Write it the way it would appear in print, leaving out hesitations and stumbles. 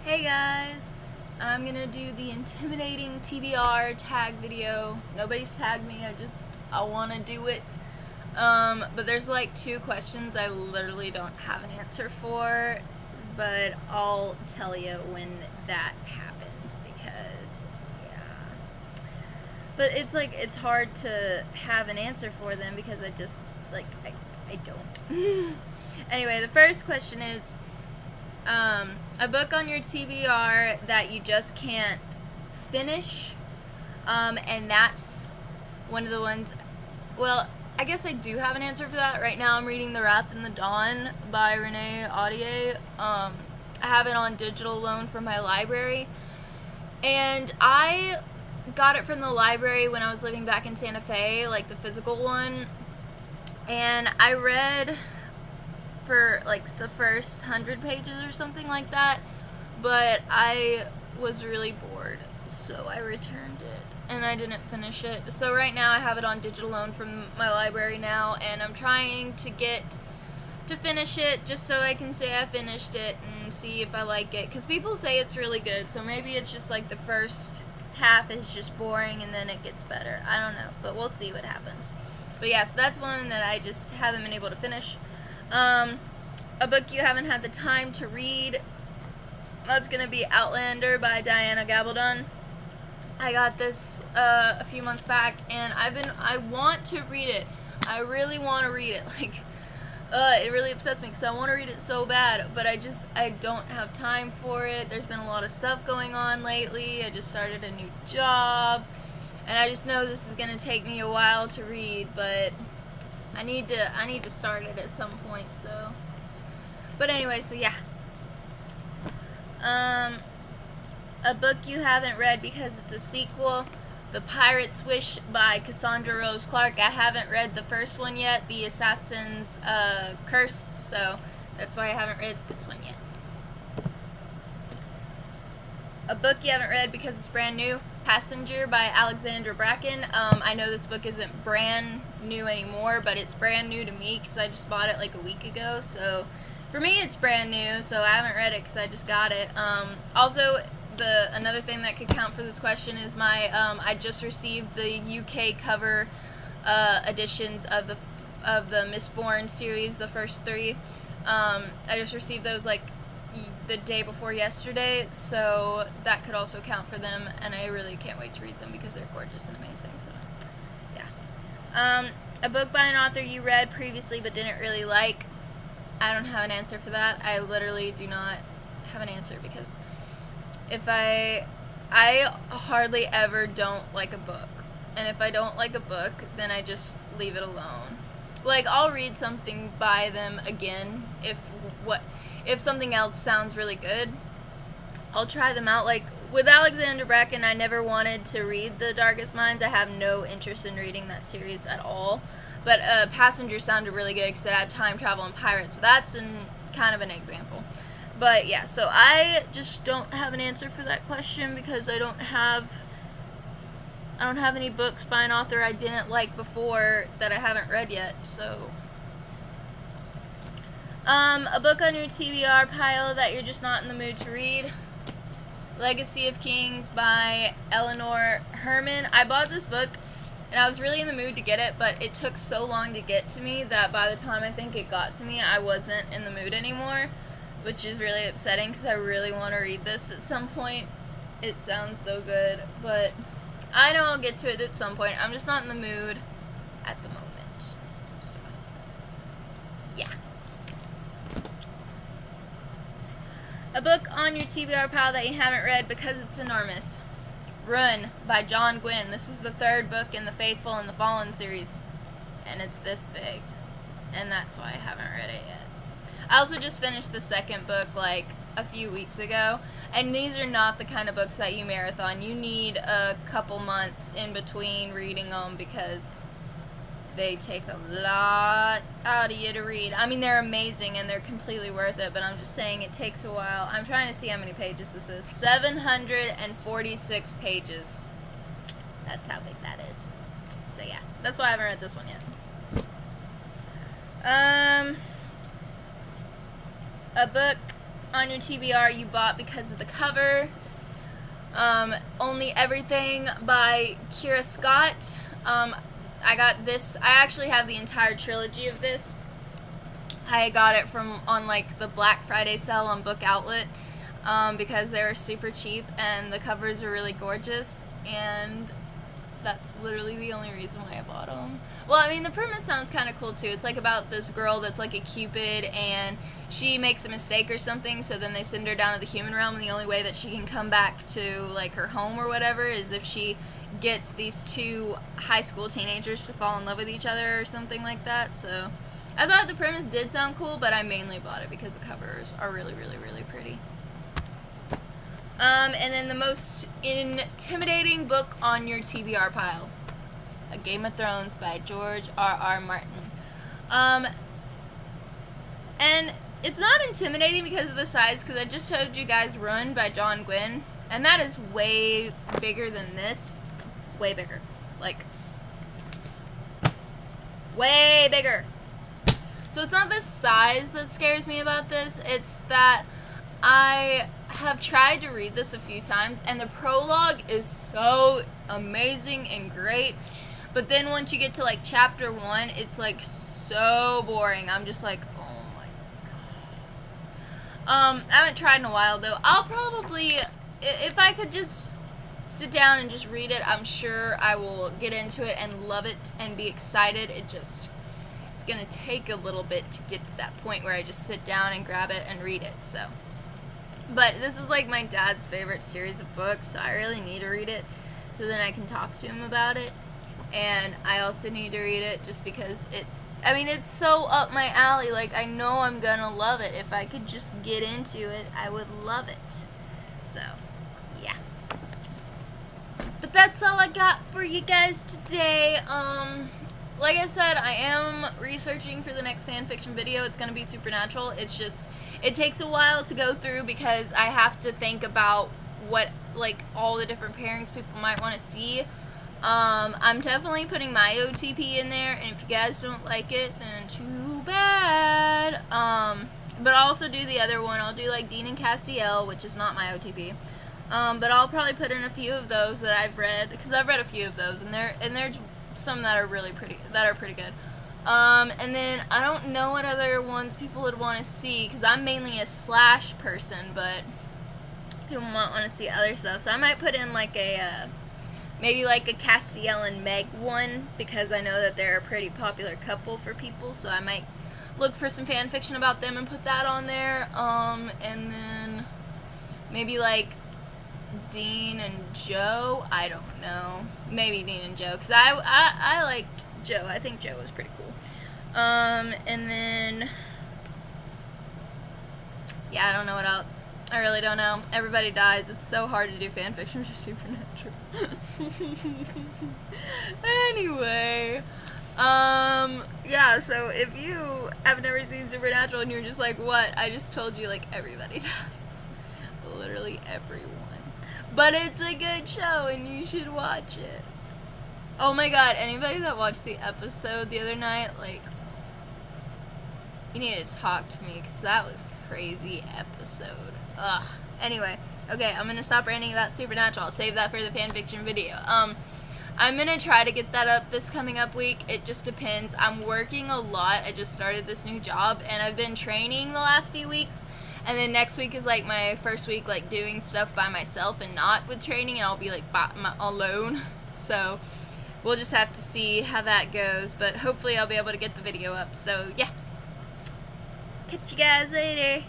Hey guys, I'm gonna do the Intimidating TBR Tag video. Nobody's tagged me, I wanna do it. But there's like two questions I literally don't have an answer for, but I'll tell you when that happens because, yeah. But it's hard to have an answer for them because I don't. Anyway, the first question is, a book on your TBR that you just can't finish, and that's one of the ones. Well, I guess I do have an answer for that. Right now, I'm reading *The Wrath in the Dawn* by Renee Audier. I have it on digital loan from my library, and I got it from the library when I was living back in Santa Fe, like the physical one, and I read for like the first 100 pages or something like that, but I was really bored, so I returned it and I didn't finish it. So right now I have it on digital loan from my library now, and I'm trying to get to finish it just so I can say I finished it and see if I like it, because people say it's really good, so maybe it's just like the first half is just boring and then it gets better. I don't know, but we'll see what happens. But yeah, so that's one that I just haven't been able to finish. A book you haven't had the time to read, that's going to be *Outlander* by Diana Gabaldon. I got this a few months back, and I want to read it. I really want to read it. It really upsets me because I want to read it so bad, but I don't have time for it. There's been a lot of stuff going on lately. I just started a new job, and I just know this is going to take me a while to read, but I need to start it at some point, so. But anyway, so yeah. A book you haven't read because it's a sequel, *The Pirate's Wish* by Cassandra Rose Clark. I haven't read the first one yet, *The Assassin's Curse*, so that's why I haven't read this one yet. A book you haven't read because it's brand new, *Passenger* by Alexandra Bracken. I know this book isn't brand new anymore, but it's brand new to me because I just bought it like a week ago, so for me it's brand new, so I haven't read it because I just got it. Also, another thing that could count for this question is I just received the UK cover editions of the Mistborn series, the first three. I just received those like the day before yesterday, so that could also count for them, and I really can't wait to read them because they're gorgeous and amazing, so yeah. A book by an author you read previously but didn't really like. I don't have an answer for that. I literally do not have an answer because I hardly ever don't like a book, and if I don't like a book, then I just leave it alone. Like, I'll read something by them again if something else sounds really good. I'll try them out. Like with Alexandra Bracken, I never wanted to read *The Darkest Minds*. I have no interest in reading that series at all. But *Passenger* sounded really good because it had time travel and pirates. So that's kind of an example. But yeah, so I just don't have an answer for that question because I don't have any books by an author I didn't like before that I haven't read yet. So a book on your TBR pile that you're just not in the mood to read, *Legacy of Kings* by Eleanor Herman. I bought this book and I was really in the mood to get it, but it took so long to get to me that by the time I think it got to me, I wasn't in the mood anymore, which is really upsetting because I really want to read this at some point. It sounds so good, but I know I'll get to it at some point. I'm just not in the mood at the moment. So, yeah. A book on your TBR pile that you haven't read because it's enormous. *Run* by John Gwynne. This is the third book in the Faithful and the Fallen series, and it's this big, and that's why I haven't read it yet. I also just finished the second book like a few weeks ago, and these are not the kind of books that you marathon. You need a couple months in between reading them because they take a lot out of you to read. I mean, they're amazing and they're completely worth it, but I'm just saying it takes a while. I'm trying to see how many pages this is. 746 pages. That's how big that is. So yeah, that's why I haven't read this one yet. A book on your TBR you bought because of the cover. Only Everything by Kira Scott. I got this. I actually have the entire trilogy of this. I got it on like the Black Friday sale on Book Outlet because they were super cheap and the covers are really gorgeous, and that's literally the only reason why I bought them. Well, I mean, the premise sounds kind of cool too. It's like about this girl that's like a Cupid, and she makes a mistake or something, so then they send her down to the human realm, and the only way that she can come back to like her home or whatever is if she gets these two high school teenagers to fall in love with each other or something like that. So I thought the premise did sound cool, but I mainly bought it because the covers are really, really, really pretty. And then the most intimidating book on your TBR pile. A Game of Thrones by George R.R. Martin. And it's not intimidating because of the size, because I just showed you guys Run by John Gwynne, and that is way bigger than this. Way bigger. Like, way bigger. So it's not the size that scares me about this, it's that I have tried to read this a few times, and the prologue is so amazing and great, but then once you get to like chapter 1, it's like so boring. I'm just like, oh my god. I haven't tried in a while though. I'll probably, if I could just sit down and just read it, I'm sure I will get into it and love it and be excited. It's gonna take a little bit to get to that point where I just sit down and grab it and read it. So, but this is like my dad's favorite series of books, so I really need to read it so then I can talk to him about it. And I also need to read it just because it's so up my alley. Like, I know I'm gonna love it. If I could just get into it, I would love it. So, yeah. But that's all I got for you guys today. Like I said, I am researching for the next fanfiction video. It's going to be supernatural. It's just, it takes a while to go through because I have to think about what, like, all the different pairings people might want to see. I'm definitely putting my OTP in there, and if you guys don't like it, then too bad. But I'll also do the other one. I'll do, like, Dean and Castiel, which is not my OTP. But I'll probably put in a few of those that I've read, because I've read a few of those, and there's some that are really pretty good. And then I don't know what other ones people would want to see, because I'm mainly a slash person, but people might want to see other stuff. So I might put in like maybe like a Castiel and Meg one, because I know that they're a pretty popular couple for people, so I might look for some fan fiction about them and put that on there. And then maybe like Dean and Joe. I don't know. Maybe Dean and Joe, because I liked Joe. I think Joe was pretty cool. And then, yeah, I don't know what else. I really don't know. Everybody dies. It's so hard to do fanfiction for Supernatural. Anyway, yeah, so if you have never seen Supernatural and you're just like, what? I just told you, like, everybody dies. Literally everyone. But it's a good show and you should watch it. Oh my god, anybody that watched the episode the other night, like, you need to talk to me, because that was a crazy episode. Ugh. Anyway, okay, I'm gonna stop ranting about Supernatural. I'll save that for the fanfiction video. I'm gonna try to get that up this coming up week. It just depends. I'm working a lot. I just started this new job, and I've been training the last few weeks. And then next week is like my first week, like doing stuff by myself and not with training, and I'll be like alone. So we'll just have to see how that goes. But hopefully I'll be able to get the video up. So yeah. Catch you guys later.